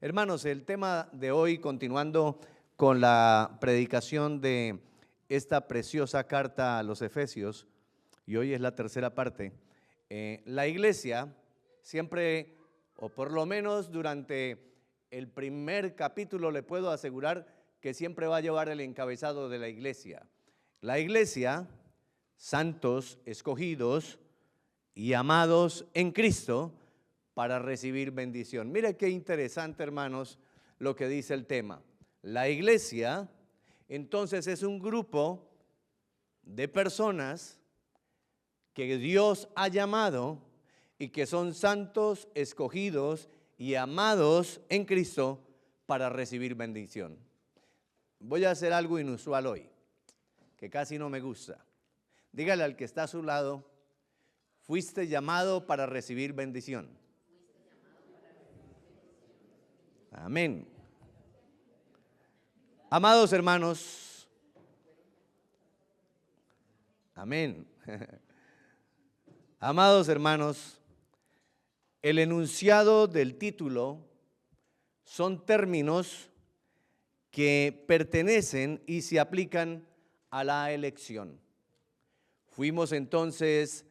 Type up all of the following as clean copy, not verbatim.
Hermanos, el tema de hoy, continuando con la predicación de esta preciosa carta a los Efesios, y hoy es la tercera parte, la iglesia siempre, o por lo menos durante el primer capítulo, le puedo asegurar que siempre va a llevar el encabezado de la iglesia. La iglesia, santos, escogidos y amados en Cristo, para recibir bendición. Mire qué interesante, hermanos, lo que dice el tema. La iglesia, entonces, es un grupo de personas que Dios ha llamado y que son santos, escogidos y amados en Cristo para recibir bendición. Voy a hacer algo inusual hoy, que casi no me gusta. Dígale al que está a su lado, fuiste llamado para recibir bendición. Amén. Amados hermanos, amén. Amados hermanos, el enunciado del título son términos que pertenecen y se aplican a la elección. Fuimos entonces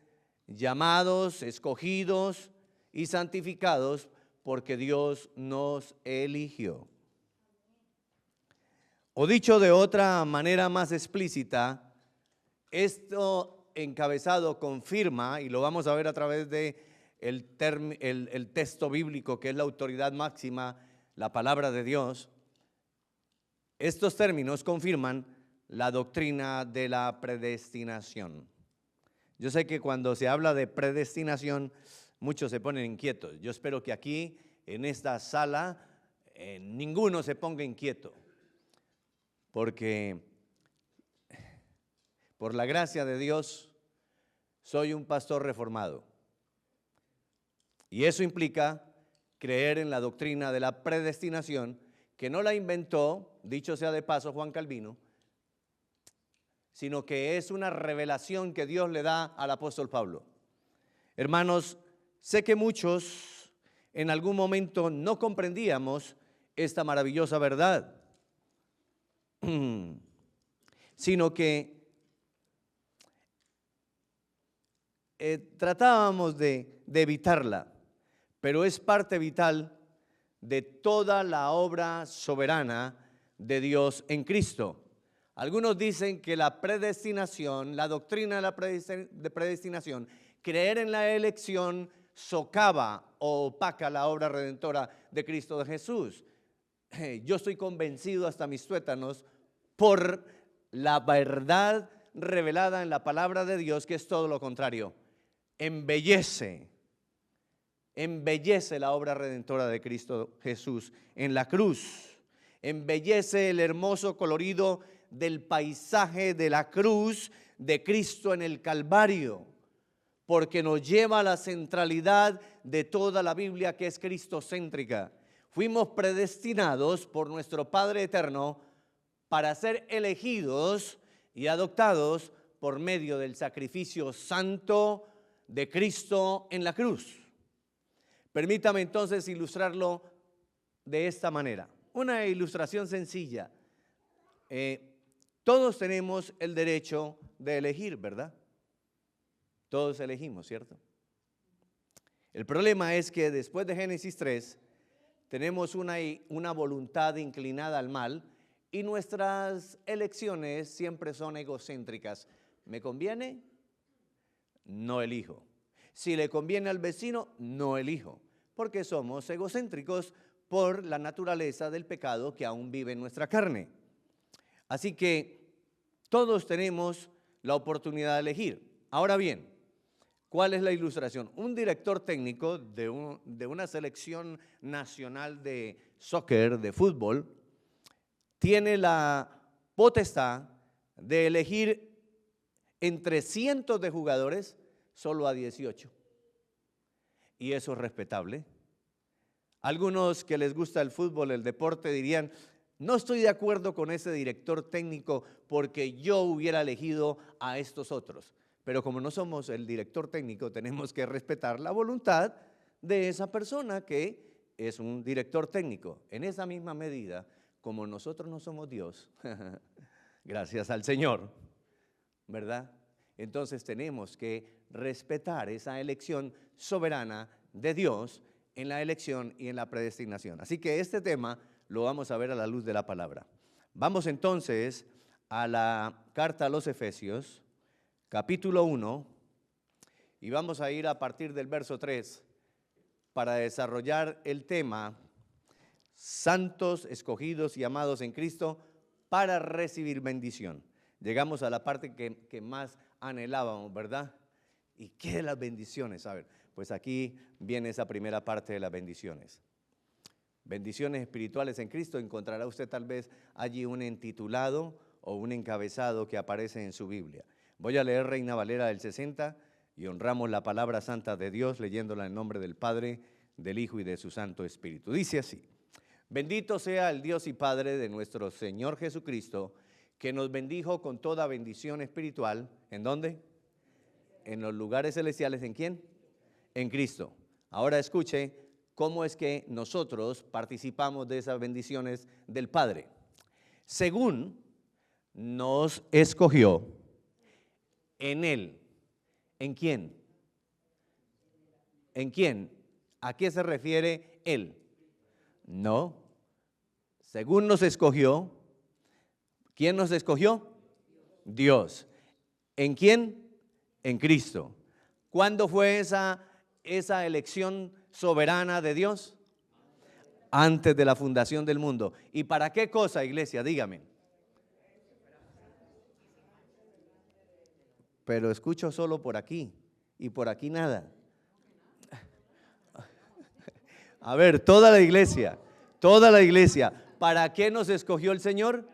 llamados, escogidos y santificados porque Dios nos eligió. O dicho de otra manera más explícita, esto encabezado confirma, y lo vamos a ver a través de el texto bíblico, que es la autoridad máxima, la palabra de Dios. Estos términos confirman la doctrina de la predestinación. Yo sé que cuando se habla de predestinación, muchos se ponen inquietos. Yo espero que aquí, en esta sala, ninguno se ponga inquieto, porque por la gracia de Dios soy un pastor reformado. Y eso implica creer en la doctrina de la predestinación, que no la inventó, dicho sea de paso, Juan Calvino, sino que es una revelación que Dios le da al apóstol Pablo. Hermanos, sé que muchos en algún momento no comprendíamos esta maravillosa verdad, sino que tratábamos de evitarla, pero es parte vital de toda la obra soberana de Dios en Cristo. Algunos dicen que la predestinación, la doctrina de la predestinación, creer en la elección, socava o opaca la obra redentora de Cristo de Jesús. Yo estoy convencido hasta mis tuétanos por la verdad revelada en la palabra de Dios, que es todo lo contrario. Embellece la obra redentora de Cristo Jesús en la cruz. Embellece el hermoso colorido del paisaje de la cruz de Cristo en el Calvario, porque nos lleva a la centralidad de toda la Biblia, que es cristocéntrica. Fuimos predestinados por nuestro Padre eterno para ser elegidos y adoptados por medio del sacrificio santo de Cristo en la cruz. Permítame entonces ilustrarlo de esta manera. Una ilustración sencilla. Todos tenemos el derecho de elegir, ¿verdad? Todos elegimos, ¿cierto? El problema es que después de Génesis 3 tenemos una voluntad inclinada al mal, y nuestras elecciones siempre son egocéntricas. ¿Me conviene? No elijo. Si le conviene al vecino, no elijo, porque somos egocéntricos por la naturaleza del pecado que aún vive en nuestra carne. Así que todos tenemos la oportunidad de elegir. Ahora bien, ¿cuál es la ilustración? Un director técnico de una selección nacional de soccer, de fútbol, tiene la potestad de elegir entre cientos de jugadores solo a 18. Y eso es respetable. Algunos que les gusta el fútbol, el deporte, dirían: no estoy de acuerdo con ese director técnico porque yo hubiera elegido a estos otros. Pero como no somos el director técnico, tenemos que respetar la voluntad de esa persona que es un director técnico. En esa misma medida, como nosotros no somos Dios, gracias al Señor, ¿verdad? Entonces tenemos que respetar esa elección soberana de Dios en la elección y en la predestinación. Así que este tema lo vamos a ver a la luz de la palabra. Vamos entonces a la carta a los Efesios, capítulo 1, y vamos a ir a partir del verso 3 para desarrollar el tema santos, escogidos y amados en Cristo para recibir bendición. Llegamos a la parte que más anhelábamos, ¿verdad? ¿Y qué de las bendiciones? A ver, pues aquí viene esa primera parte de las bendiciones. Bendiciones espirituales en Cristo. Encontrará usted tal vez allí un entitulado o un encabezado que aparece en su Biblia. Voy a leer Reina Valera del 60 y honramos la palabra santa de Dios leyéndola en nombre del Padre, del Hijo y de su Santo Espíritu. Dice así: bendito sea el Dios y Padre de nuestro Señor Jesucristo, que nos bendijo con toda bendición espiritual. ¿En dónde? En los lugares celestiales. ¿En quién? En Cristo. Ahora escuche cómo es que nosotros participamos de esas bendiciones del Padre. Según nos escogió en Él. ¿En quién? ¿En quién? ¿A qué se refiere Él? No. Según nos escogió. ¿Quién nos escogió? Dios. ¿En quién? En Cristo. ¿Cuándo fue esa elección soberana de Dios? Antes de la fundación del mundo. ¿Y para qué cosa, iglesia? Dígame. Pero escucho solo por aquí y por aquí nada. A ver, toda la iglesia. ¿Para qué nos escogió el Señor?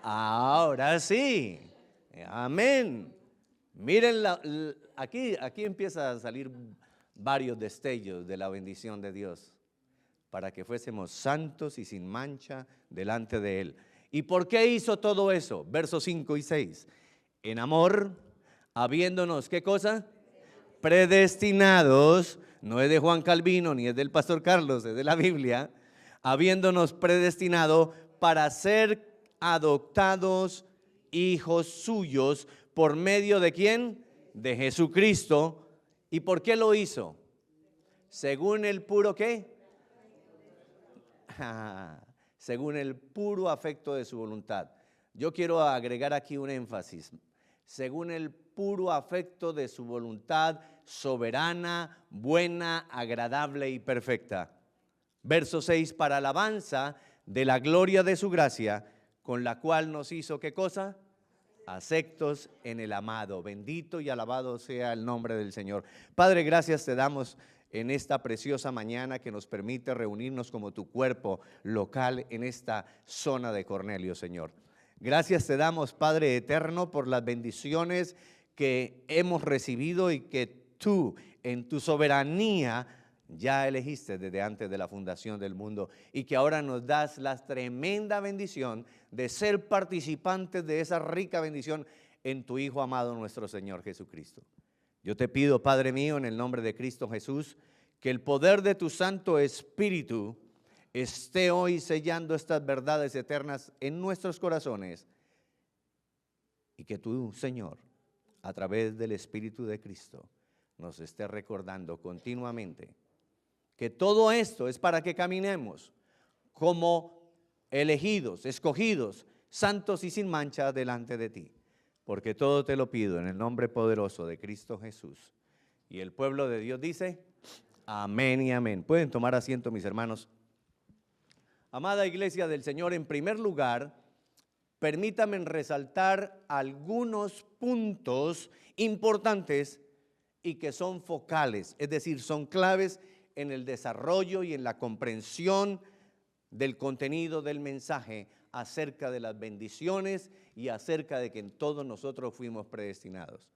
Ahora sí. Amén. Miren, aquí empieza a salir varios destellos de la bendición de Dios, para que fuésemos santos y sin mancha delante de Él. ¿Y por qué hizo todo eso? Versos 5 y 6. En amor, habiéndonos, ¿qué cosa? Predestinados, no es de Juan Calvino ni es del pastor Carlos, es de la Biblia, habiéndonos predestinado para ser adoptados hijos suyos por medio de ¿quién? De Jesucristo. ¿Y por qué lo hizo? Según el puro ¿qué? Según el puro afecto de su voluntad. Yo quiero agregar aquí un énfasis. Según el puro afecto de su voluntad soberana, buena, agradable y perfecta. Verso 6, para alabanza de la gloria de su gracia, con la cual nos hizo ¿qué cosa? Aceptos en el amado. Bendito y alabado sea el nombre del Señor. Padre, gracias te damos en esta preciosa mañana que nos permite reunirnos como tu cuerpo local en esta zona de Cornelio, Señor. Gracias te damos, Padre eterno, por las bendiciones que hemos recibido y que tú en tu soberanía ya elegiste desde antes de la fundación del mundo, y que ahora nos das la tremenda bendición de ser participantes de esa rica bendición en tu Hijo amado, nuestro Señor Jesucristo. Yo te pido, Padre mío, en el nombre de Cristo Jesús, que el poder de tu Santo Espíritu esté hoy sellando estas verdades eternas en nuestros corazones, y que tú, Señor, a través del Espíritu de Cristo, nos esté recordando continuamente que todo esto es para que caminemos como elegidos, escogidos, santos y sin mancha delante de ti. Porque todo te lo pido en el nombre poderoso de Cristo Jesús. Y el pueblo de Dios dice, amén y amén. Pueden tomar asiento, mis hermanos. Amada iglesia del Señor, en primer lugar, permítanme resaltar algunos puntos importantes y que son focales, es decir, son claves en el desarrollo y en la comprensión del contenido del mensaje acerca de las bendiciones y acerca de que en todos nosotros fuimos predestinados.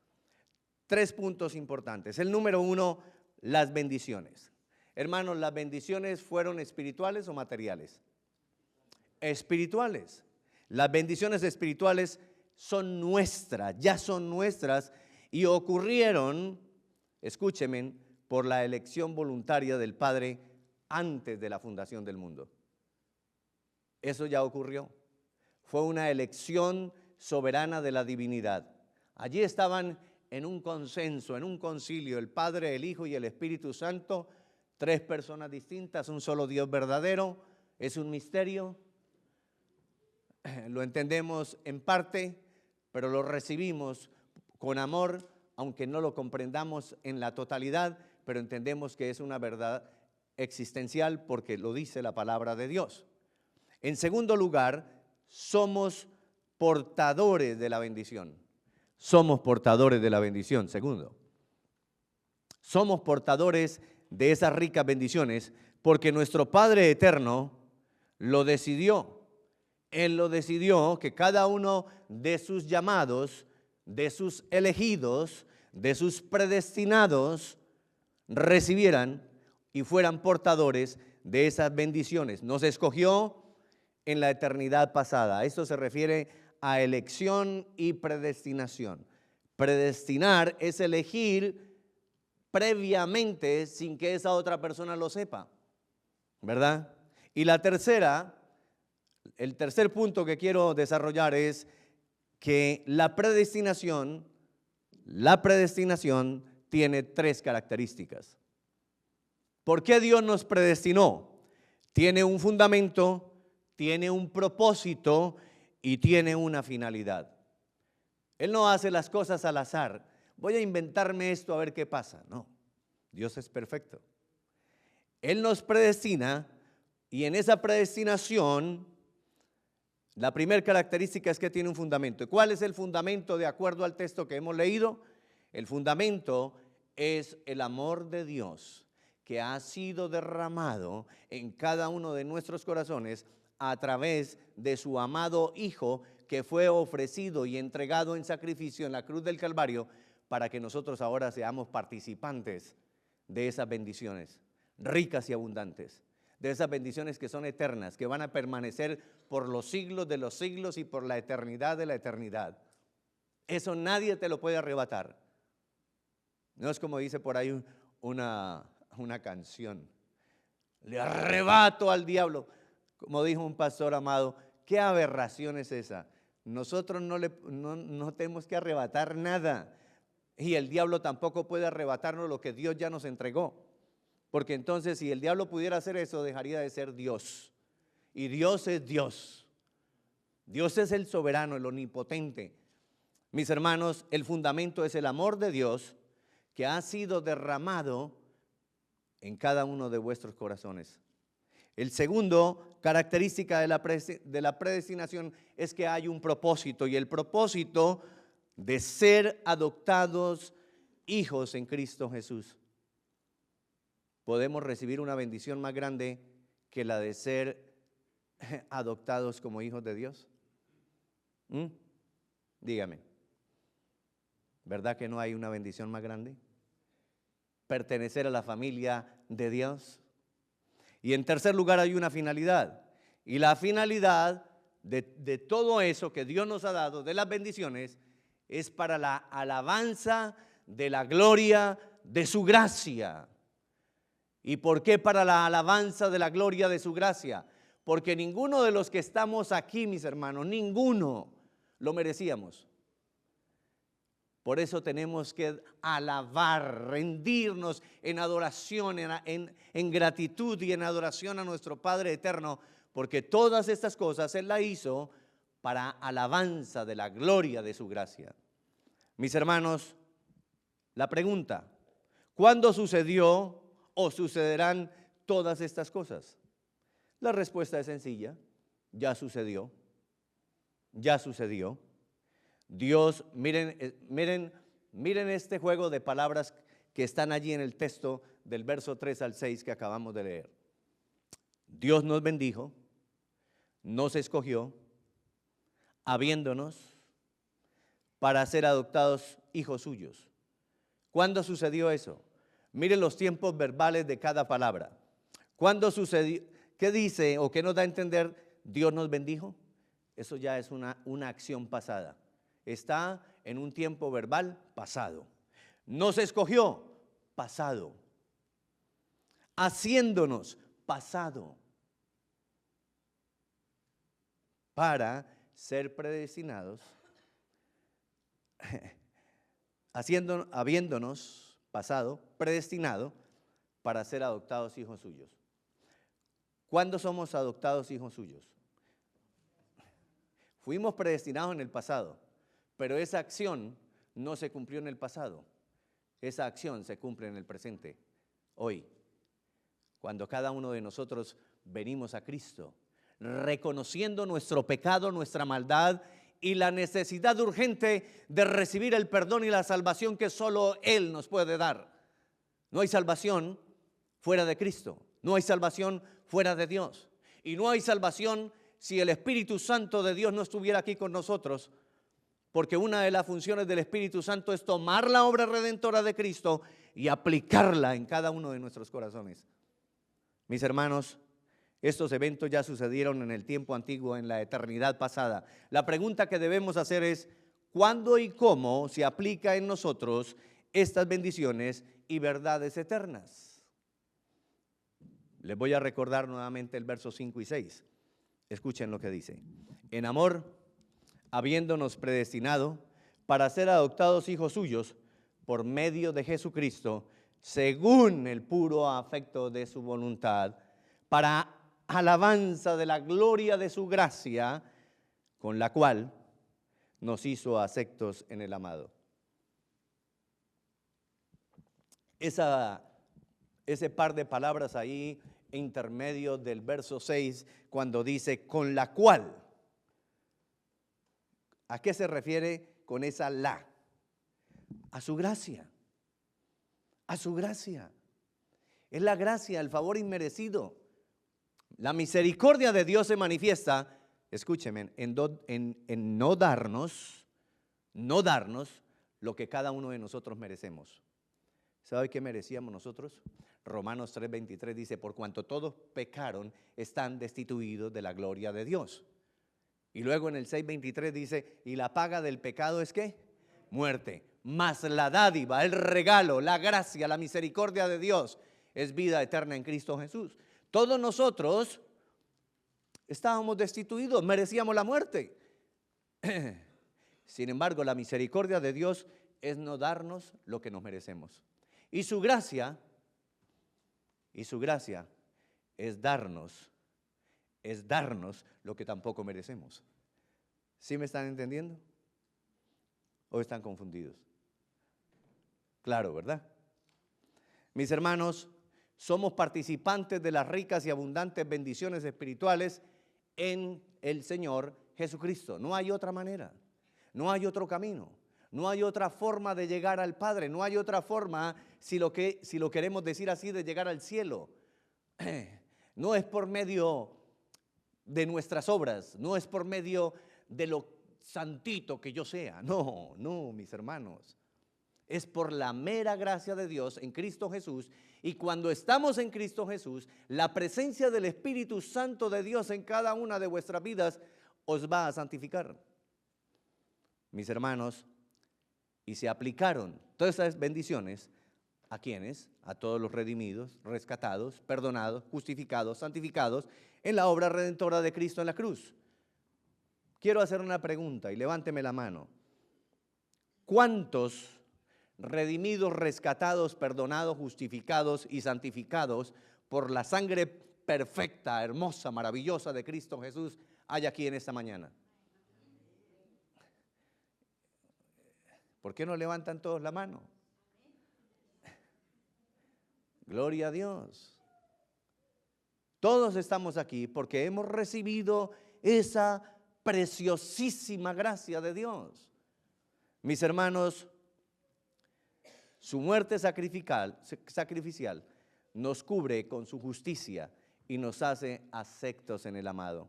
3 puntos importantes. El número 1, las bendiciones. Hermanos, ¿las bendiciones fueron espirituales o materiales? Espirituales. Las bendiciones espirituales son nuestras, ya son nuestras, y ocurrieron, escúchenme, por la elección voluntaria del Padre antes de la fundación del mundo. Eso ya ocurrió. Fue una elección soberana de la divinidad. Allí estaban en un consenso, en un concilio, el Padre, el Hijo y el Espíritu Santo, tres personas distintas, un solo Dios verdadero. Es un misterio, lo entendemos en parte, pero lo recibimos con amor, aunque no lo comprendamos en la totalidad, pero entendemos que es una verdad existencial porque lo dice la palabra de Dios. En segundo lugar, somos portadores de la bendición. Somos portadores de la bendición. Segundo, somos portadores de esas ricas bendiciones porque nuestro Padre eterno lo decidió. Él lo decidió que cada uno de sus llamados, de sus elegidos, de sus predestinados, recibieran y fueran portadores de esas bendiciones. Nos escogió en la eternidad pasada. Esto se refiere a elección y predestinación. Predestinar es elegir previamente sin que esa otra persona lo sepa, ¿verdad? Y la tercera, el tercer punto que quiero desarrollar es que la predestinación tiene tres características. ¿Por qué Dios nos predestinó? Tiene un fundamento, tiene un propósito y tiene una finalidad. Él no hace las cosas al azar. Voy a inventarme esto a ver qué pasa. No, Dios es perfecto. Él nos predestina y en esa predestinación la primera característica es que tiene un fundamento. ¿Y cuál es el fundamento de acuerdo al texto que hemos leído? El fundamento es el amor de Dios que ha sido derramado en cada uno de nuestros corazones a través de su amado Hijo que fue ofrecido y entregado en sacrificio en la cruz del Calvario para que nosotros ahora seamos participantes de esas bendiciones ricas y abundantes, de esas bendiciones que son eternas, que van a permanecer por los siglos de los siglos y por la eternidad de la eternidad. Eso nadie te lo puede arrebatar. No es como dice por ahí una canción, le arrebato al diablo. Como dijo un pastor amado, ¿qué aberración es esa? Nosotros no tenemos que arrebatar nada. Y el diablo tampoco puede arrebatarnos lo que Dios ya nos entregó. Porque entonces si el diablo pudiera hacer eso, dejaría de ser Dios. Y Dios es Dios. Dios es el soberano, el omnipotente. Mis hermanos, el fundamento es el amor de Dios que ha sido derramado en cada uno de vuestros corazones. El segundo característica de la predestinación es que hay un propósito, y el propósito de ser adoptados hijos en Cristo Jesús. ¿Podemos recibir una bendición más grande que la de ser adoptados como hijos de Dios? Dígame, ¿verdad que no hay una bendición más grande? Pertenecer a la familia de Dios. Y en tercer lugar hay una finalidad. Y la finalidad de todo eso que Dios nos ha dado, de las bendiciones, es para la alabanza de la gloria de su gracia. ¿Y por qué para la alabanza de la gloria de su gracia? Porque ninguno de los que estamos aquí, mis hermanos, ninguno lo merecíamos. Por eso tenemos que alabar, rendirnos en adoración, en gratitud y en adoración a nuestro Padre eterno, porque todas estas cosas Él las hizo para alabanza de la gloria de su gracia. Mis hermanos, la pregunta, ¿cuándo sucedió o sucederán todas estas cosas? La respuesta es sencilla, ya sucedió, ya sucedió. Dios, miren este juego de palabras que están allí en el texto del verso 3 al 6 que acabamos de leer. Dios nos bendijo, nos escogió, habiéndonos para ser adoptados hijos suyos. ¿Cuándo sucedió eso? Miren los tiempos verbales de cada palabra. ¿Cuándo sucedió? ¿Qué dice o qué nos da a entender Dios nos bendijo? Eso ya es una acción pasada. Está en un tiempo verbal pasado. Nos escogió, pasado. haciéndonos pasado para ser predestinados, habiéndonos pasado, predestinado para ser adoptados hijos suyos. ¿Cuándo somos adoptados hijos suyos? Fuimos predestinados en el pasado, pero esa acción no se cumplió en el pasado. Esa acción se cumple en el presente, hoy, cuando cada uno de nosotros venimos a Cristo, reconociendo nuestro pecado, nuestra maldad y la necesidad urgente de recibir el perdón y la salvación que solo Él nos puede dar. No hay salvación fuera de Cristo, no hay salvación fuera de Dios, y no hay salvación si el Espíritu Santo de Dios no estuviera aquí con nosotros, porque una de las funciones del Espíritu Santo es tomar la obra redentora de Cristo y aplicarla en cada uno de nuestros corazones. Mis hermanos, estos eventos ya sucedieron en el tiempo antiguo, en la eternidad pasada. La pregunta que debemos hacer es, ¿cuándo y cómo se aplica en nosotros estas bendiciones y verdades eternas? Les voy a recordar nuevamente el verso 5 y 6. Escuchen lo que dice. En amor, habiéndonos predestinado para ser adoptados hijos suyos por medio de Jesucristo, según el puro afecto de su voluntad, para alabanza de la gloria de su gracia, con la cual nos hizo aceptos en el amado. Ese par de palabras ahí, intermedio del verso 6, cuando dice con la cual, ¿a qué se refiere con esa la? A su gracia, a su gracia. Es la gracia, el favor inmerecido. La misericordia de Dios se manifiesta, escúcheme, en no darnos lo que cada uno de nosotros merecemos. ¿Sabe qué merecíamos nosotros? Romanos 3:23 dice, por cuanto todos pecaron, están destituidos de la gloria de Dios. Y luego en el 6:23 dice, y la paga del pecado es ¿qué? Muerte. Mas la dádiva, el regalo, la gracia, la misericordia de Dios es vida eterna en Cristo Jesús. Todos nosotros estábamos destituidos, merecíamos la muerte. Sin embargo, la misericordia de Dios es no darnos lo que nos merecemos. Y su gracia es darnos lo que tampoco merecemos. ¿Sí me están entendiendo? ¿O están confundidos? Claro, ¿verdad? Mis hermanos, somos participantes de las ricas y abundantes bendiciones espirituales en el Señor Jesucristo. No hay otra manera, no hay otro camino, no hay otra forma de llegar al Padre, no hay otra forma, si lo queremos decir así, de llegar al cielo. No es por medio de nuestras obras, no es por medio de lo santito que yo sea, no, mis hermanos. Es por la mera gracia de Dios en Cristo Jesús, y cuando estamos en Cristo Jesús, la presencia del Espíritu Santo de Dios en cada una de vuestras vidas os va a santificar. Mis hermanos, y se aplicaron todas esas bendiciones, ¿a quiénes? A todos los redimidos, rescatados, perdonados, justificados, santificados en la obra redentora de Cristo en la cruz. Quiero hacer una pregunta y levánteme la mano. ¿Cuántos redimidos, rescatados, perdonados, justificados y santificados por la sangre perfecta, hermosa, maravillosa de Cristo Jesús hay aquí en esta mañana? ¿Por qué no levantan todos la mano? Gloria a Dios. Todos estamos aquí porque hemos recibido esa preciosísima gracia de Dios. Mis hermanos, su muerte sacrificial nos cubre con su justicia y nos hace aceptos en el amado.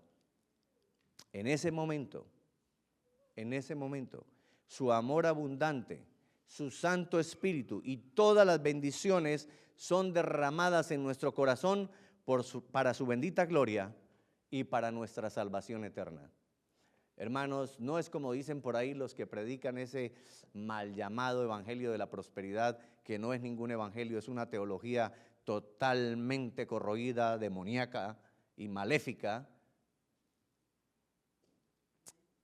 En ese momento, su amor abundante, su Santo Espíritu y todas las bendiciones son derramadas en nuestro corazón para su bendita gloria y para nuestra salvación eterna. Hermanos, no es como dicen por ahí los que predican ese mal llamado evangelio de la prosperidad, que no es ningún evangelio, es una teología totalmente corroída, demoníaca y maléfica,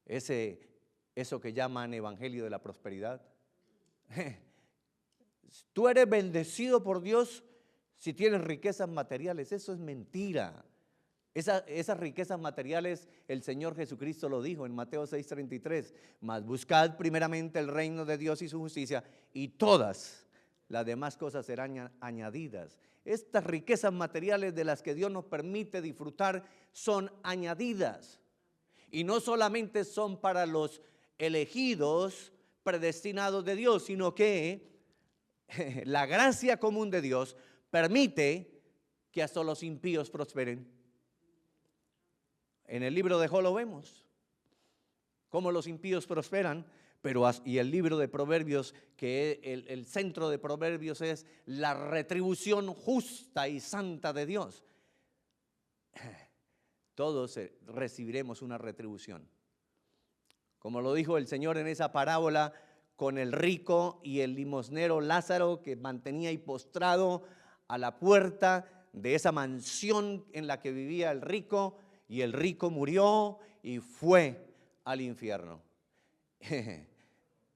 eso que llaman evangelio de la prosperidad. Tú eres bendecido por Dios si tienes riquezas materiales. Eso es mentira. Esas riquezas materiales, el Señor Jesucristo lo dijo en Mateo 6:33, mas buscad primeramente el reino de Dios y su justicia, y todas las demás cosas serán añadidas. Estas riquezas materiales de las que Dios nos permite disfrutar son añadidas, y no solamente son para los elegidos, predestinados de Dios, sino que la gracia común de Dios permite que hasta los impíos prosperen. En el libro de Job lo vemos, cómo los impíos prosperan, y el libro de Proverbios, que el centro de Proverbios es la retribución justa y santa de Dios. Todos recibiremos una retribución. Como lo dijo el Señor en esa parábola con el rico y el limosnero Lázaro, que mantenía ahí postrado a la puerta de esa mansión en la que vivía el rico, y el rico murió y fue al infierno.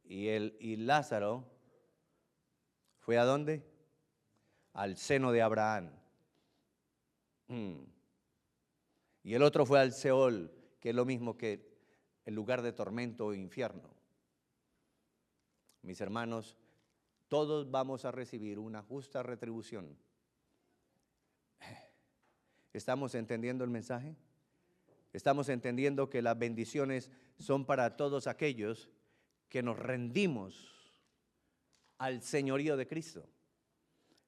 Y Lázaro fue ¿a dónde? Al seno de Abraham. Y el otro fue al Seol, que es lo mismo que el lugar de tormento o infierno. Mis hermanos, todos vamos a recibir una justa retribución. ¿Estamos entendiendo el mensaje? Estamos entendiendo que las bendiciones son para todos aquellos que nos rendimos al señorío de Cristo.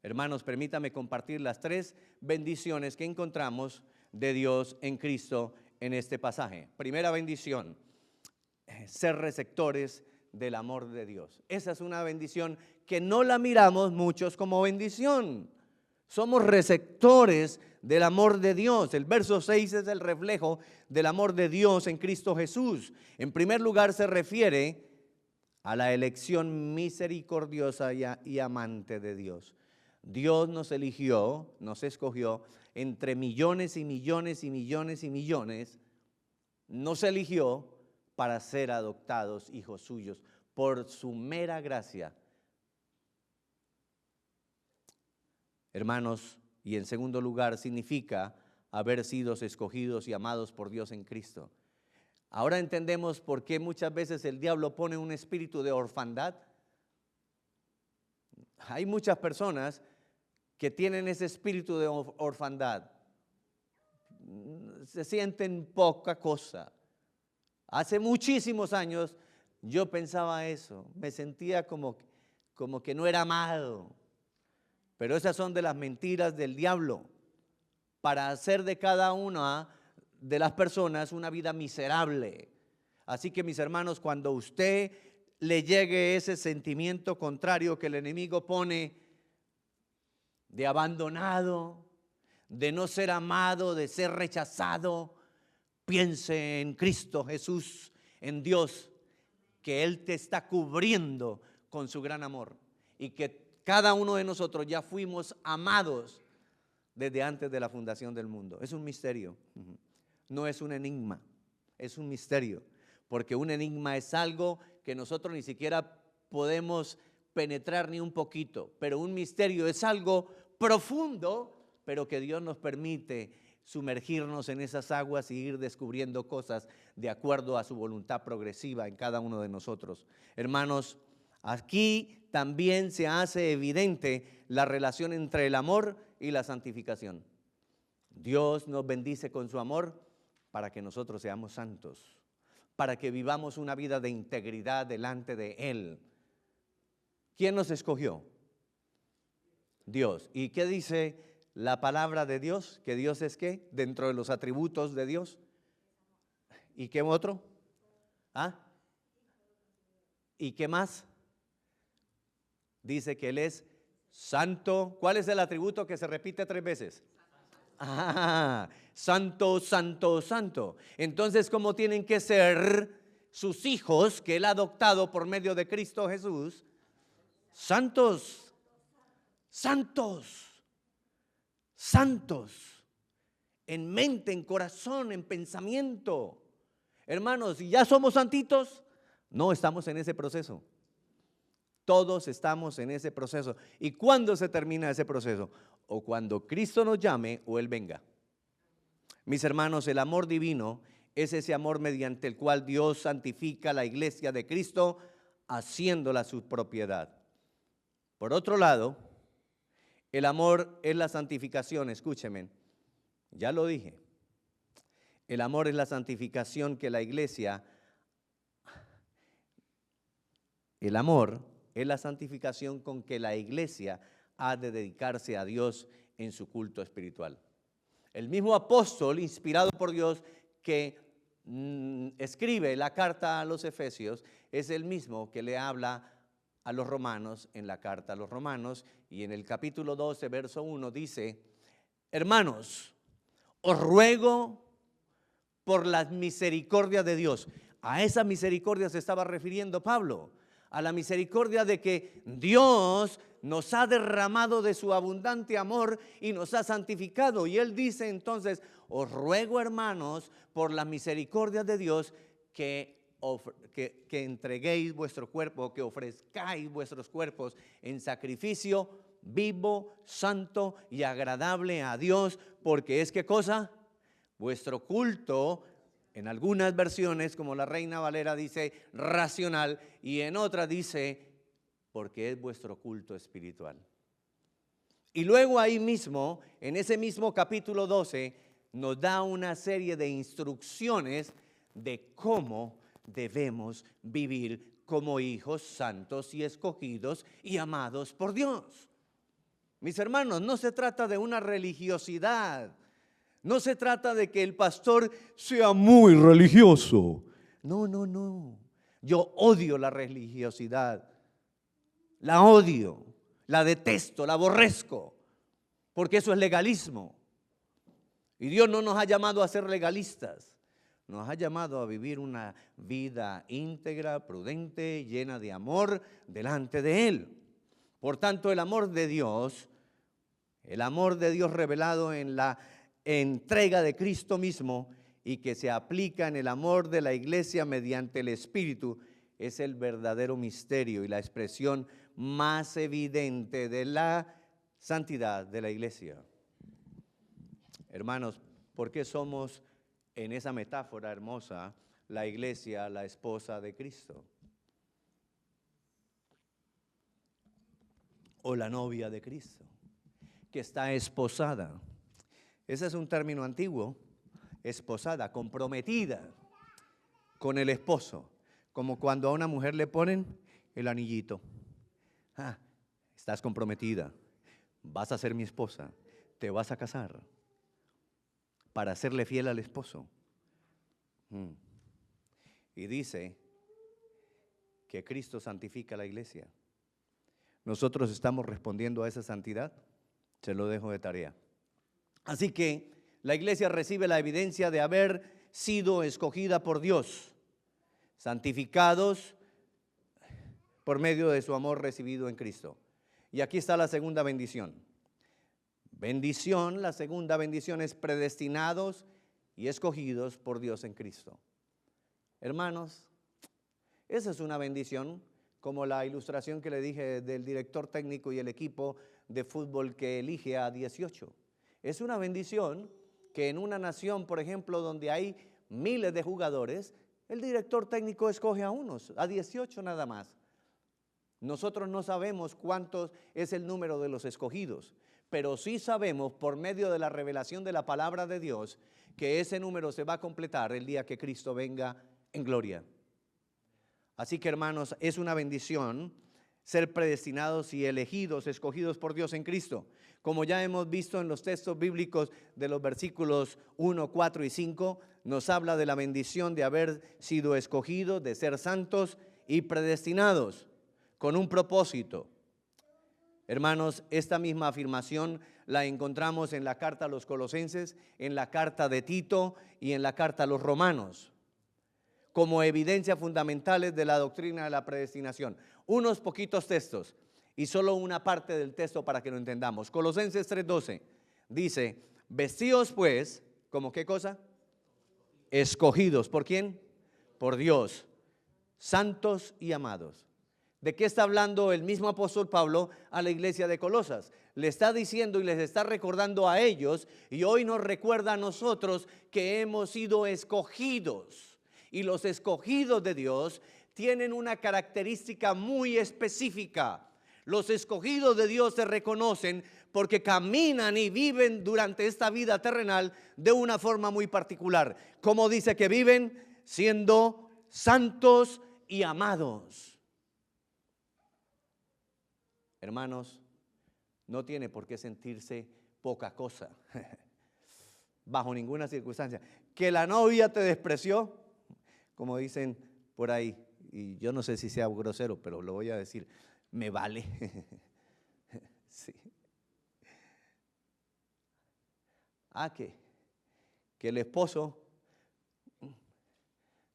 Hermanos, permítame compartir las 3 bendiciones que encontramos de Dios en Cristo en este pasaje. Primera bendición, ser receptores del amor de Dios. Esa es una bendición que no la miramos muchos como bendición. Somos receptores del amor de Dios. El verso 6 es el reflejo del amor de Dios en Cristo Jesús. En primer lugar, se refiere a la elección misericordiosa y amante de Dios. Dios nos eligió, nos escogió entre millones y millones y millones y millones. Nos eligió para ser adoptados hijos suyos por su mera gracia. Hermanos, y en segundo lugar significa haber sido escogidos y amados por Dios en Cristo. Ahora entendemos por qué muchas veces el diablo pone un espíritu de orfandad. Hay muchas personas que tienen ese espíritu de orfandad. Se sienten poca cosa. Hace muchísimos años yo pensaba eso, me sentía como que no era amado. Pero esas son de las mentiras del diablo para hacer de cada una de las personas una vida miserable. Así que, mis hermanos, cuando a usted le llegue ese sentimiento contrario que el enemigo pone de abandonado, de no ser amado, de ser rechazado, piense en Cristo Jesús, en Dios, que Él te está cubriendo con su gran amor y que cada uno de nosotros ya fuimos amados desde antes de la fundación del mundo. Es un misterio, no es un enigma, es un misterio, porque un enigma es algo que nosotros ni siquiera podemos penetrar ni un poquito, pero un misterio es algo profundo, pero que Dios nos permite sumergirnos en esas aguas y ir descubriendo cosas de acuerdo a su voluntad progresiva en cada uno de nosotros. Hermanos, aquí también se hace evidente la relación entre el amor y la santificación. Dios nos bendice con su amor para que nosotros seamos santos, para que vivamos una vida de integridad delante de Él. ¿Quién nos escogió? Dios. ¿Y qué dice la palabra de Dios? ¿Que Dios es qué? Dentro de los atributos de Dios. ¿Y qué otro? ¿Y qué más? Dice que Él es santo. ¿Cuál es el atributo que se repite 3 veces? Santo, santo, santo. Entonces, ¿cómo tienen que ser sus hijos que Él ha adoptado por medio de Cristo Jesús? Santos, santos. santos, en mente, en corazón, en pensamiento. Hermanos, si ya somos santitos, no estamos en ese proceso. Todos estamos en ese proceso. ¿Y cuándo se termina ese proceso? O cuando Cristo nos llame o Él venga. Mis hermanos, el amor divino es ese amor mediante el cual Dios santifica la iglesia de Cristo, haciéndola su propiedad. Por otro lado, el amor es la santificación, escúcheme, ya lo dije. El amor es la santificación que la iglesia, el amor es la santificación con que la iglesia ha de dedicarse a Dios en su culto espiritual. El mismo apóstol, inspirado por Dios, que escribe la carta a los Efesios, es el mismo que le habla a los romanos en la carta a los romanos, y en el capítulo 12, verso 1 dice: hermanos, os ruego por las misericordias de Dios. A esa misericordia se estaba refiriendo Pablo, a la misericordia de que Dios nos ha derramado de su abundante amor y nos ha santificado. Y él dice entonces: os ruego, hermanos, por la misericordia de Dios, que entreguéis vuestro cuerpo, que ofrezcáis vuestros cuerpos en sacrificio vivo, santo y agradable a Dios, porque es, ¿qué cosa? Vuestro culto. En algunas versiones, como la Reina Valera, dice racional, y en otras dice porque es vuestro culto espiritual. Y luego ahí mismo, en ese mismo capítulo 12, nos da una serie de instrucciones de cómo debemos vivir como hijos santos y escogidos y amados por Dios. Mis hermanos, no se trata de una religiosidad. No se trata de que el pastor sea muy religioso. No, no, no. Yo odio la religiosidad. La odio, la detesto, la aborrezco, porque eso es legalismo. Y Dios no nos ha llamado a ser legalistas. Nos ha llamado a vivir una vida íntegra, prudente, llena de amor delante de Él. Por tanto, el amor de Dios revelado en la entrega de Cristo mismo y que se aplica en el amor de la iglesia mediante el Espíritu, es el verdadero misterio y la expresión más evidente de la santidad de la iglesia. Hermanos, ¿por qué somos, en esa metáfora hermosa, la iglesia, la esposa de Cristo? O la novia de Cristo, que está esposada. Ese es un término antiguo, esposada, comprometida con el esposo, como cuando a una mujer le ponen el anillito. Estás comprometida, vas a ser mi esposa, te vas a casar para serle fiel al esposo. Y dice que Cristo santifica a la iglesia. Nosotros estamos respondiendo a esa santidad, se lo dejo de tarea. Así que la iglesia recibe la evidencia de haber sido escogida por Dios, santificados por medio de su amor recibido en Cristo. Y aquí está la segunda bendición. La segunda bendición es predestinados y escogidos por Dios en Cristo. Hermanos, esa es una bendición, como la ilustración que le dije del director técnico y el equipo de fútbol que elige a 18. Es una bendición que en una nación, por ejemplo, donde hay miles de jugadores, el director técnico escoge a unos, a 18 nada más. Nosotros no sabemos cuántos es el número de los escogidos, pero sí sabemos por medio de la revelación de la palabra de Dios que ese número se va a completar el día que Cristo venga en gloria. Así que, hermanos, es una bendición ser predestinados y elegidos, escogidos por Dios en Cristo. Como ya hemos visto en los textos bíblicos de los versículos 1, 4 y 5, nos habla de la bendición de haber sido escogidos, de ser santos y predestinados con un propósito. Hermanos, esta misma afirmación la encontramos en la carta a los Colosenses, en la carta de Tito y en la carta a los Romanos, como evidencias fundamentales de la doctrina de la predestinación. Unos poquitos textos y solo una parte del texto para que lo entendamos. Colosenses 3:12 Dice, vestidos pues, ¿como qué cosa? Escogidos. ¿Por quién? Por Dios, santos y amados. ¿De qué está hablando el mismo apóstol Pablo a la iglesia de Colosas? Le está diciendo y les está recordando a ellos, y hoy nos recuerda a nosotros que hemos sido escogidos. Y los escogidos de Dios tienen una característica muy específica. Los escogidos de Dios se reconocen porque caminan y viven durante esta vida terrenal de una forma muy particular. ¿Cómo dice que viven? Siendo santos y amados. Hermanos, no tiene por qué sentirse poca cosa, bajo ninguna circunstancia. Que la novia te despreció, como dicen por ahí, y yo no sé si sea grosero, pero lo voy a decir, me vale. Sí. Que el esposo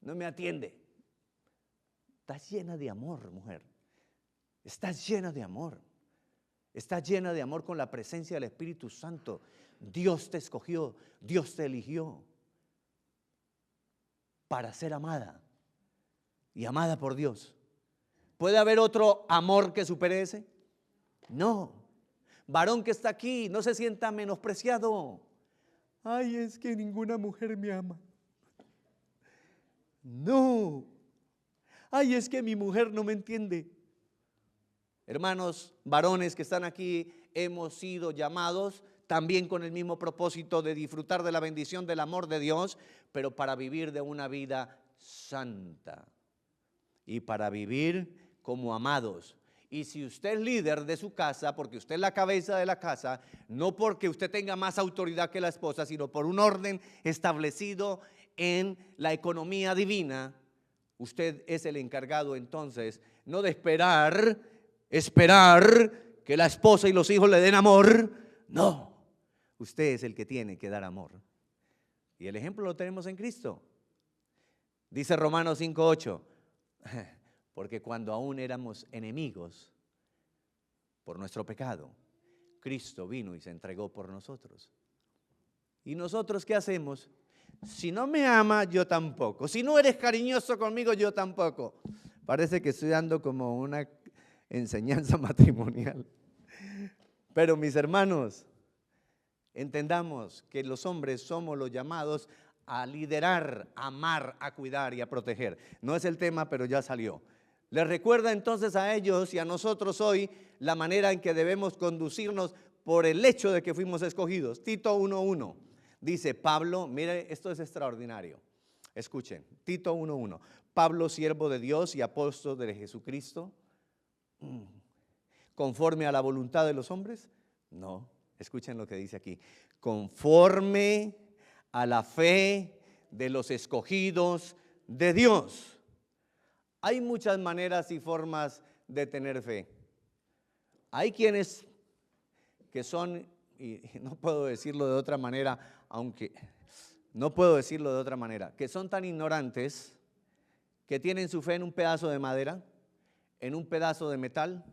no me atiende. Estás llena de amor, mujer. Estás llena de amor. Estás llena de amor con la presencia del Espíritu Santo. Dios te escogió, Dios te eligió para ser amada y amada por Dios. ¿Puede haber otro amor que supere ese? No. Varón que está aquí, no se sienta menospreciado. Ay, es que ninguna mujer me ama. No. Ay, es que mi mujer no me entiende. Hermanos, varones que están aquí, hemos sido llamados también con el mismo propósito de disfrutar de la bendición del amor de Dios, pero para vivir de una vida santa y para vivir como amados. Y si usted es líder de su casa, porque usted es la cabeza de la casa, no porque usted tenga más autoridad que la esposa, sino por un orden establecido en la economía divina, usted es el encargado entonces, no de esperar que la esposa y los hijos le den amor. No, usted es el que tiene que dar amor. Y el ejemplo lo tenemos en Cristo. Dice Romanos 5:8, porque cuando aún éramos enemigos por nuestro pecado, Cristo vino y se entregó por nosotros. ¿Y nosotros qué hacemos? Si no me ama, yo tampoco. Si no eres cariñoso conmigo, yo tampoco. Parece que estoy dando como una enseñanza matrimonial. Pero mis hermanos, entendamos que los hombres somos los llamados a liderar, a amar, a cuidar y a proteger. No es el tema, pero ya salió. Les recuerda entonces a ellos y a nosotros hoy la manera en que debemos conducirnos por el hecho de que fuimos escogidos. Tito 1:1 dice Pablo, mire, esto es extraordinario. Escuchen, Tito 1:1. Pablo, siervo de Dios y apóstol de Jesucristo, ¿conforme a la voluntad de los hombres? No, escuchen lo que dice aquí. Conforme a la fe de los escogidos de Dios. Hay muchas maneras y formas de tener fe. Hay quienes que son, y no puedo decirlo de otra manera, que son tan ignorantes que tienen su fe en un pedazo de madera, en un pedazo de metal,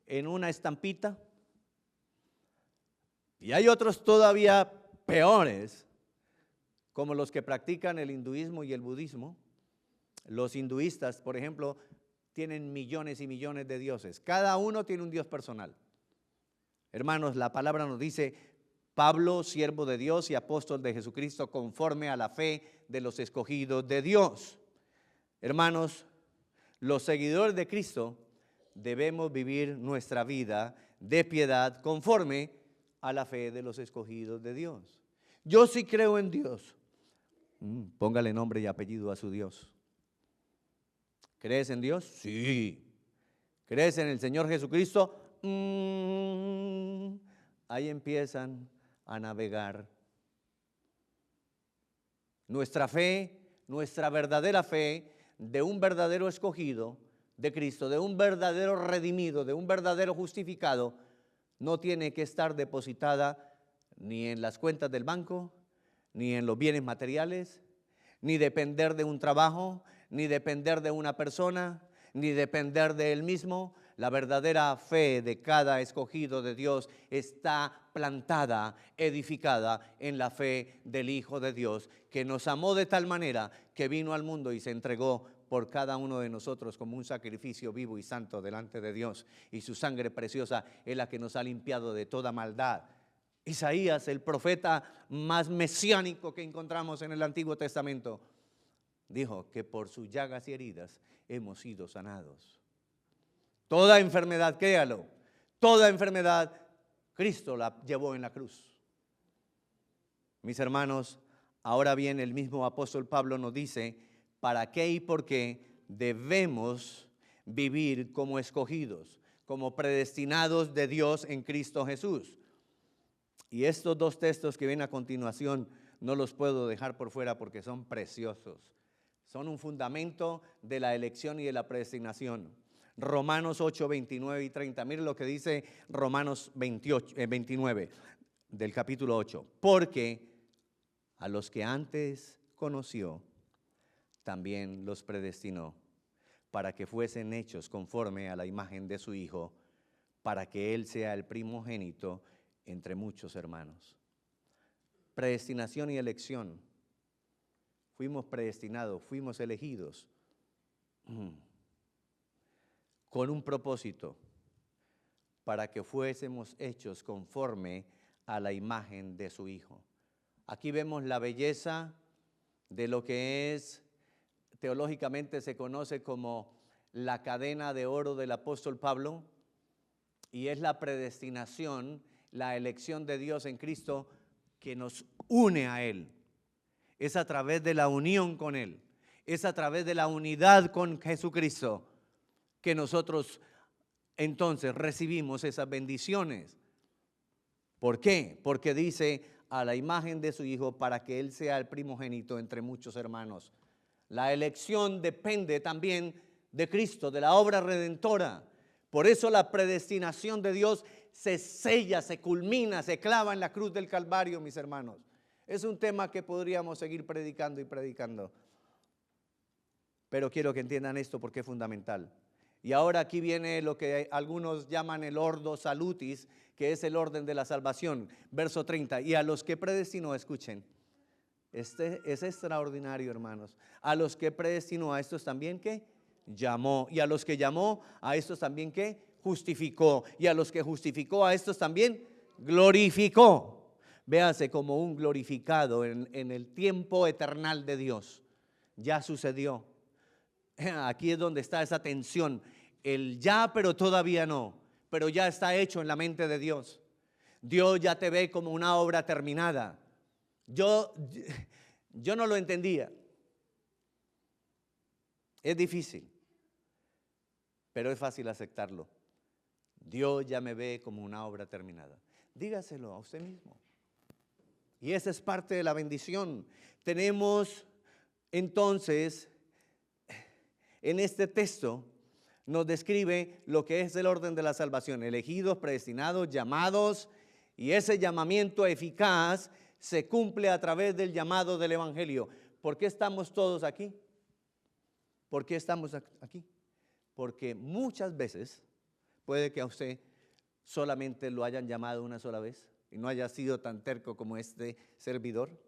en una estampita. Y hay otros todavía peores, como los que practican el hinduismo y el budismo. Los hinduistas, por ejemplo, tienen millones y millones de dioses. Cada uno tiene un dios personal. Hermanos, la palabra nos dice, Pablo, siervo de Dios y apóstol de Jesucristo, conforme a la fe de los escogidos de Dios. Hermanos, los seguidores de Cristo debemos vivir nuestra vida de piedad conforme a la fe de los escogidos de Dios. Yo sí creo en Dios. Póngale nombre y apellido a su Dios. ¿Crees en Dios? Sí. ¿Crees en el Señor Jesucristo? Ahí empiezan a navegar. Nuestra fe, nuestra verdadera fe de un verdadero escogido de Cristo, de un verdadero redimido, de un verdadero justificado, no tiene que estar depositada ni en las cuentas del banco, ni en los bienes materiales, ni depender de un trabajo, ni depender de una persona, ni depender de él mismo. La verdadera fe de cada escogido de Dios está plantada, edificada en la fe del Hijo de Dios, que nos amó de tal manera que vino al mundo y se entregó por cada uno de nosotros como un sacrificio vivo y santo delante de Dios. Y su sangre preciosa es la que nos ha limpiado de toda maldad. Isaías, el profeta más mesiánico que encontramos en el Antiguo Testamento, dijo que por sus llagas y heridas hemos sido sanados. Toda enfermedad, créalo, toda enfermedad Cristo la llevó en la cruz. Mis hermanos, ahora bien el mismo apóstol Pablo nos dice para qué y por qué debemos vivir como escogidos, como predestinados de Dios en Cristo Jesús. Y estos dos textos que vienen a continuación no los puedo dejar por fuera porque son preciosos. Son un fundamento de la elección y de la predestinación. Romanos 8, 29 y 30. Miren lo que dice Romanos 29 del capítulo 8. Porque a los que antes conoció, también los predestinó para que fuesen hechos conforme a la imagen de su Hijo, para que Él sea el primogénito entre muchos hermanos. Predestinación y elección. Fuimos predestinados, fuimos elegidos con un propósito, para que fuésemos hechos conforme a la imagen de su Hijo. Aquí vemos la belleza de lo que es, teológicamente se conoce como la cadena de oro del apóstol Pablo, y es la predestinación, la elección de Dios en Cristo que nos une a Él. Es a través de la unión con Él, es a través de la unidad con Jesucristo que nosotros entonces recibimos esas bendiciones. ¿Por qué? Porque dice a la imagen de su Hijo para que Él sea el primogénito entre muchos hermanos. La elección depende también de Cristo, de la obra redentora. Por eso la predestinación de Dios se sella, se culmina, se clava en la cruz del Calvario, mis hermanos. Es un tema que podríamos seguir predicando y predicando. Pero quiero que entiendan esto porque es fundamental. Y ahora aquí viene lo que algunos llaman el ordo salutis, que es el orden de la salvación. Verso 30. Y a los que predestinó, escuchen. Este es extraordinario, hermanos. A los que predestinó, a estos también, ¿qué? Llamó. Y a los que llamó, a estos también, ¿qué? Justificó. Y a los que justificó, a estos también glorificó. Véase como un glorificado en el tiempo eternal de Dios. Ya sucedió. Aquí es donde está esa tensión. El ya, pero todavía no. Pero ya está hecho en la mente de Dios. Dios ya te ve como una obra terminada. Yo no lo entendía. Es difícil, pero es fácil aceptarlo. Dios ya me ve como una obra terminada. Dígaselo a usted mismo. Y esa es parte de la bendición. Tenemos entonces, en este texto, nos describe lo que es el orden de la salvación. Elegidos, predestinados, llamados, y ese llamamiento eficaz se cumple a través del llamado del Evangelio. ¿Por qué estamos todos aquí? ¿Por qué estamos aquí? Porque muchas veces puede que a usted solamente lo hayan llamado una sola vez y no haya sido tan terco como este servidor,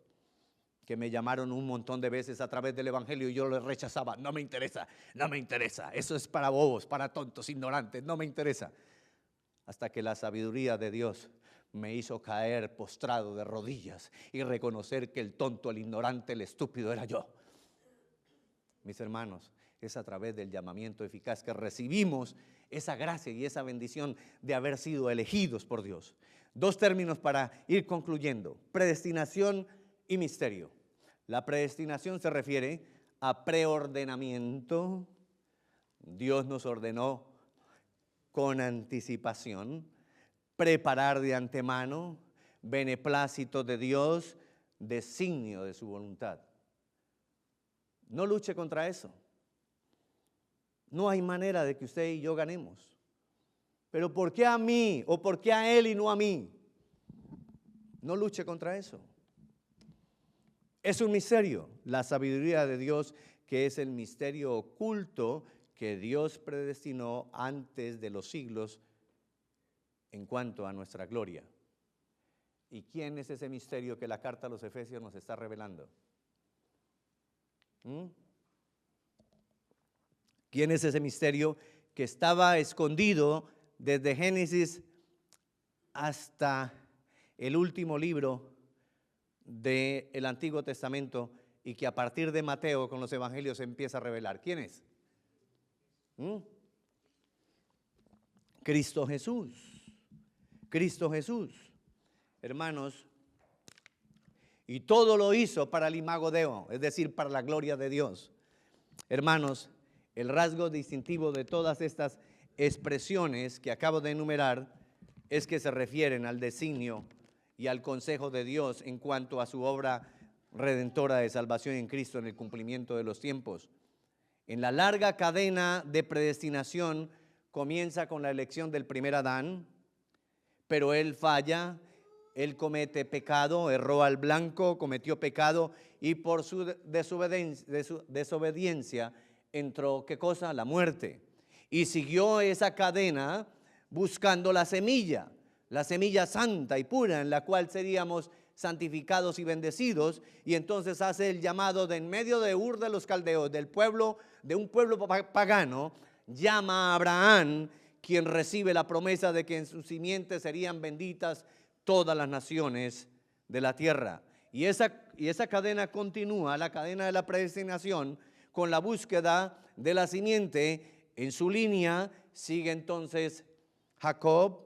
que me llamaron un montón de veces a través del Evangelio y yo le rechazaba. No me interesa, no me interesa. Eso es para bobos, para tontos, ignorantes, no me interesa. Hasta que la sabiduría de Dios me hizo caer postrado de rodillas y reconocer que el tonto, el ignorante, el estúpido era yo. Mis hermanos, es a través del llamamiento eficaz que recibimos esa gracia y esa bendición de haber sido elegidos por Dios. Dos términos para ir concluyendo: predestinación y misterio. La predestinación se refiere a preordenamiento. Dios nos ordenó con anticipación, preparar de antemano, beneplácito de Dios, designio de su voluntad. No luche contra eso. No hay manera de que usted y yo ganemos. Pero ¿por qué a mí o por qué a él y no a mí? No luche contra eso. Es un misterio, la sabiduría de Dios, que es el misterio oculto que Dios predestinó antes de los siglos en cuanto a nuestra gloria. ¿Y quién es ese misterio que la carta a los Efesios nos está revelando? ¿Quién es ese misterio que estaba escondido desde Génesis hasta el último libro del Antiguo Testamento y que a partir de Mateo con los evangelios se empieza a revelar? ¿Quién es? Cristo Jesús. Cristo Jesús. Hermanos, y todo lo hizo para el imago Deo, es decir, para la gloria de Dios. Hermanos, el rasgo distintivo de todas estas expresiones que acabo de enumerar es que se refieren al designio y al consejo de Dios en cuanto a su obra redentora de salvación en Cristo en el cumplimiento de los tiempos. En la larga cadena de predestinación comienza con la elección del primer Adán, pero él falla, él comete pecado, erró al blanco, cometió pecado y por su desobediencia entró, ¿qué cosa? La muerte. Y siguió esa cadena buscando la semilla santa y pura en la cual seríamos santificados y bendecidos, y entonces hace el llamado de en medio de Ur de los Caldeos, de un pueblo pagano, llama a Abraham, quien recibe la promesa de que en su simiente serían benditas todas las naciones de la tierra. Y esa cadena continúa, la cadena de la predestinación, con la búsqueda de la simiente. En su línea sigue entonces Jacob,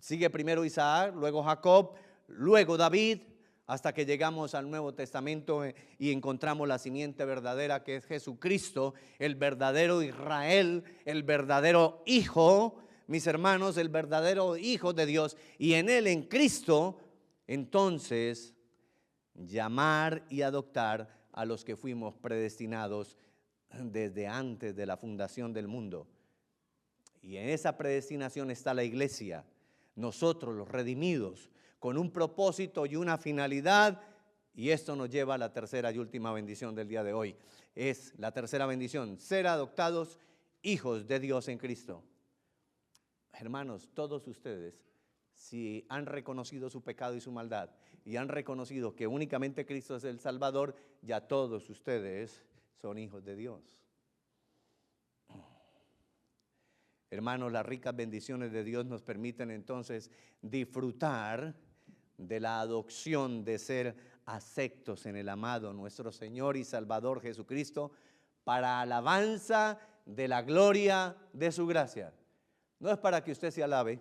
sigue primero Isaac, luego Jacob, luego David, hasta que llegamos al Nuevo Testamento y encontramos la simiente verdadera, que es Jesucristo, el verdadero Israel, el verdadero Hijo, mis hermanos, el verdadero Hijo de Dios. Y en Él, en Cristo, entonces, llamar y adoptar a los que fuimos predestinados desde antes de la fundación del mundo. Y en esa predestinación está la iglesia, nosotros los redimidos, con un propósito y una finalidad, y esto nos lleva a la tercera y última bendición del día de hoy. Es la tercera bendición, ser adoptados hijos de Dios en Cristo. Hermanos, todos ustedes, si han reconocido su pecado y su maldad, y han reconocido que únicamente Cristo es el Salvador, ya todos ustedes son hijos de Dios. Hermanos, las ricas bendiciones de Dios nos permiten entonces disfrutar de la adopción, de ser aceptos en el amado nuestro Señor y Salvador Jesucristo, para alabanza de la gloria de su gracia. No es para que usted se alabe.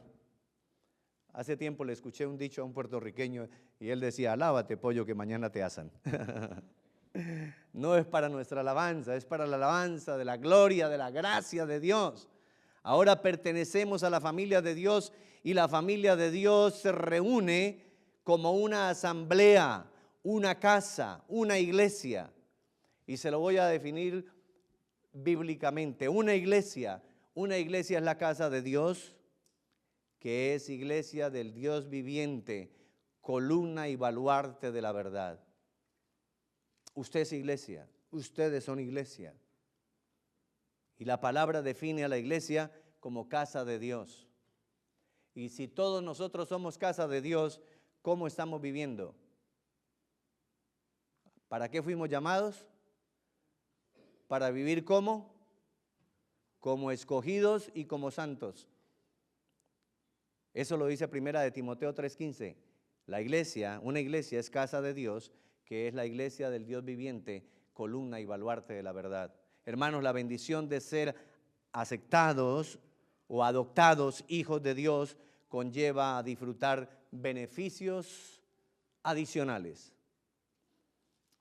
Hace tiempo le escuché un dicho a un puertorriqueño y él decía: alábate, pollo, que mañana te asan. No es para nuestra alabanza, es para la alabanza de la gloria, de la gracia de Dios. Ahora pertenecemos a la familia de Dios, y la familia de Dios se reúne como una asamblea, una casa, una iglesia. Y se lo voy a definir bíblicamente. Una iglesia es la casa de Dios, que es iglesia del Dios viviente, columna y baluarte de la verdad. Usted es iglesia, ustedes son iglesia. Y la palabra define a la iglesia como casa de Dios. Y si todos nosotros somos casa de Dios, ¿cómo estamos viviendo? ¿Para qué fuimos llamados? Para vivir como escogidos y como santos. Eso lo dice primera de Timoteo 3:15. La iglesia, una iglesia es casa de Dios, que es la iglesia del Dios viviente, columna y baluarte de la verdad. Hermanos, la bendición de ser aceptados o adoptados hijos de Dios conlleva a disfrutar beneficios adicionales.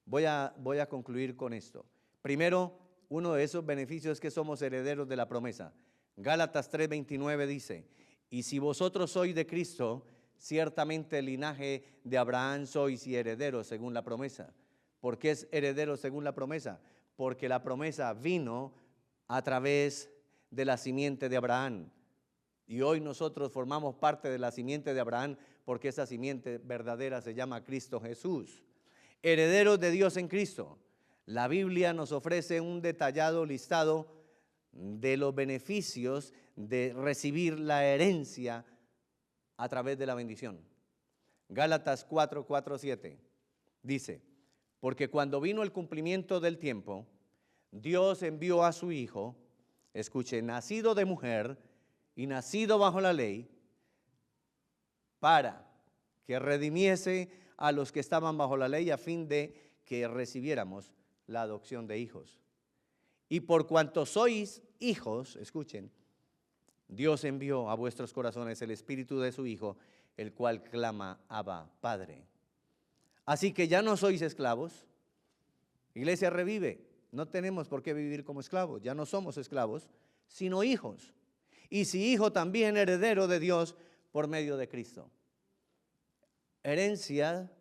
Voy a concluir con esto. Primero, uno de esos beneficios es que somos herederos de la promesa. Gálatas 3:29 dice: y si vosotros sois de Cristo, ciertamente el linaje de Abraham sois y herederos según la promesa. ¿Por qué es heredero según la promesa? Porque la promesa vino a través de la simiente de Abraham. Y hoy nosotros formamos parte de la simiente de Abraham, porque esa simiente verdadera se llama Cristo Jesús. Herederos de Dios en Cristo. La Biblia nos ofrece un detallado listado de los beneficios de recibir la herencia a través de la bendición. Gálatas 4:7 dice, porque cuando vino el cumplimiento del tiempo, Dios envió a su Hijo, escuche, nacido de mujer y nacido bajo la ley, para que redimiese a los que estaban bajo la ley a fin de que recibiéramos la adopción de hijos. Y por cuanto sois hijos, escuchen, Dios envió a vuestros corazones el Espíritu de su Hijo, el cual clama, Abba, Padre. Así que ya no sois esclavos. Iglesia Revive, no tenemos por qué vivir como esclavos, ya no somos esclavos, sino hijos. Y si hijo, también heredero de Dios por medio de Cristo. Herencia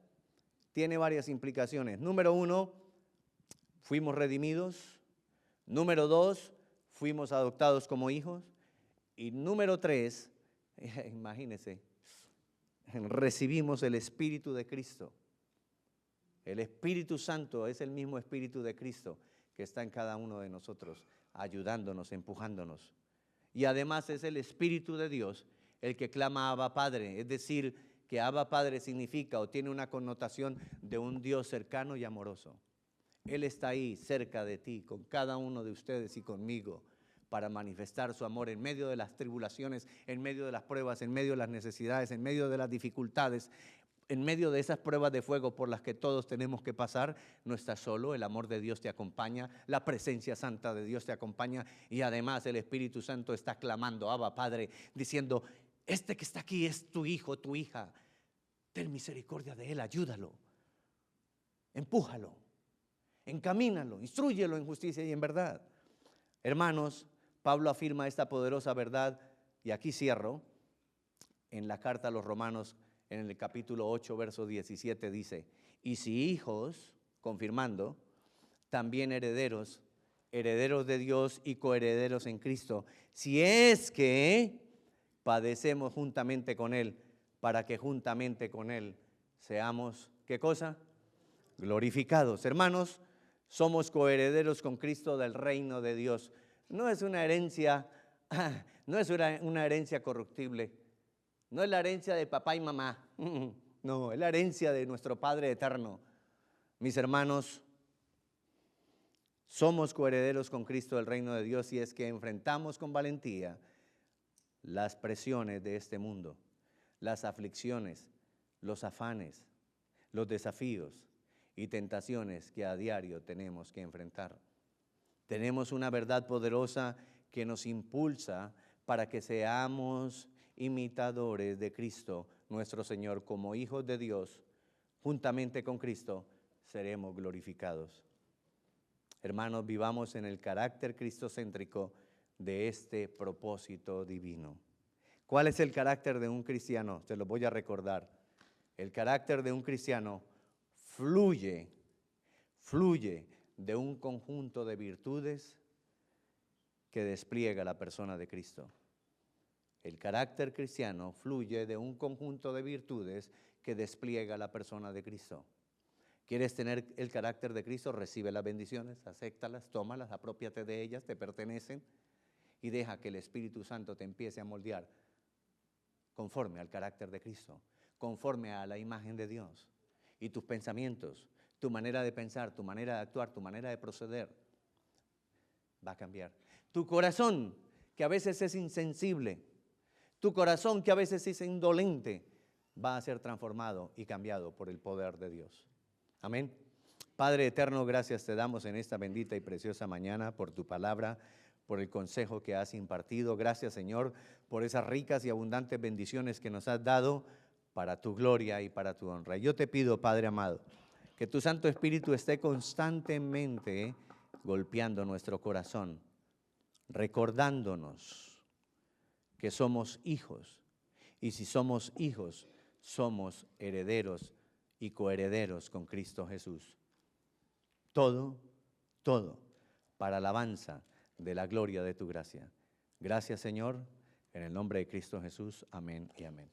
tiene varias implicaciones. Número 1, fuimos redimidos. Número 2, fuimos adoptados como hijos. Y número 3, imagínense, recibimos el Espíritu de Cristo. El Espíritu Santo es el mismo Espíritu de Cristo que está en cada uno de nosotros, ayudándonos, empujándonos. Y además es el Espíritu de Dios el que clama Abba Padre, es decir, que Abba Padre significa o tiene una connotación de un Dios cercano y amoroso. Él está ahí cerca de ti, con cada uno de ustedes y conmigo, para manifestar su amor en medio de las tribulaciones, en medio de las pruebas, en medio de las necesidades, en medio de las dificultades, en medio de esas pruebas de fuego por las que todos tenemos que pasar. No estás solo, el amor de Dios te acompaña, la presencia santa de Dios te acompaña y además el Espíritu Santo está clamando, Abba Padre, diciendo, este que está aquí es tu hijo, tu hija, ten misericordia de él, ayúdalo, empújalo, encamínalo, instrúyelo en justicia y en verdad. Hermanos, Pablo afirma esta poderosa verdad y aquí cierro, en la carta a los Romanos, en el capítulo 8, verso 17 dice, y si hijos, confirmando, también herederos, herederos de Dios y coherederos en Cristo, si es que padecemos juntamente con Él, para que juntamente con Él seamos, ¿qué cosa? Glorificados. Hermanos, somos coherederos con Cristo del reino de Dios. No es una herencia, no es una herencia corruptible. No es la herencia de papá y mamá, no, es la herencia de nuestro Padre eterno. Mis hermanos, somos coherederos con Cristo del reino de Dios y es que enfrentamos con valentía las presiones de este mundo, las aflicciones, los afanes, los desafíos y tentaciones que a diario tenemos que enfrentar. Tenemos una verdad poderosa que nos impulsa para que seamos imitadores de Cristo, nuestro Señor, como hijos de Dios, juntamente con Cristo, seremos glorificados. Hermanos, vivamos en el carácter cristocéntrico de este propósito divino. ¿Cuál es el carácter de un cristiano? Te lo voy a recordar. El carácter de un cristiano fluye de un conjunto de virtudes que despliega la persona de Cristo. El carácter cristiano fluye de un conjunto de virtudes que despliega la persona de Cristo. ¿Quieres tener el carácter de Cristo? Recibe las bendiciones, acéptalas, tómalas, aprópiate de ellas, te pertenecen y deja que el Espíritu Santo te empiece a moldear conforme al carácter de Cristo, conforme a la imagen de Dios. Y tus pensamientos, tu manera de pensar, tu manera de actuar, tu manera de proceder va a cambiar. Tu corazón, que a veces es insensible, tu corazón que a veces es indolente, va a ser transformado y cambiado por el poder de Dios. Amén. Padre eterno, gracias te damos en esta bendita y preciosa mañana por tu palabra, por el consejo que has impartido. Gracias, Señor, por esas ricas y abundantes bendiciones que nos has dado para tu gloria y para tu honra. Yo te pido, Padre amado, que tu Santo Espíritu esté constantemente golpeando nuestro corazón, recordándonos que somos hijos, y si somos hijos, somos herederos y coherederos con Cristo Jesús. Todo para alabanza de la gloria de tu gracia. Gracias, Señor, en el nombre de Cristo Jesús. Amén y amén.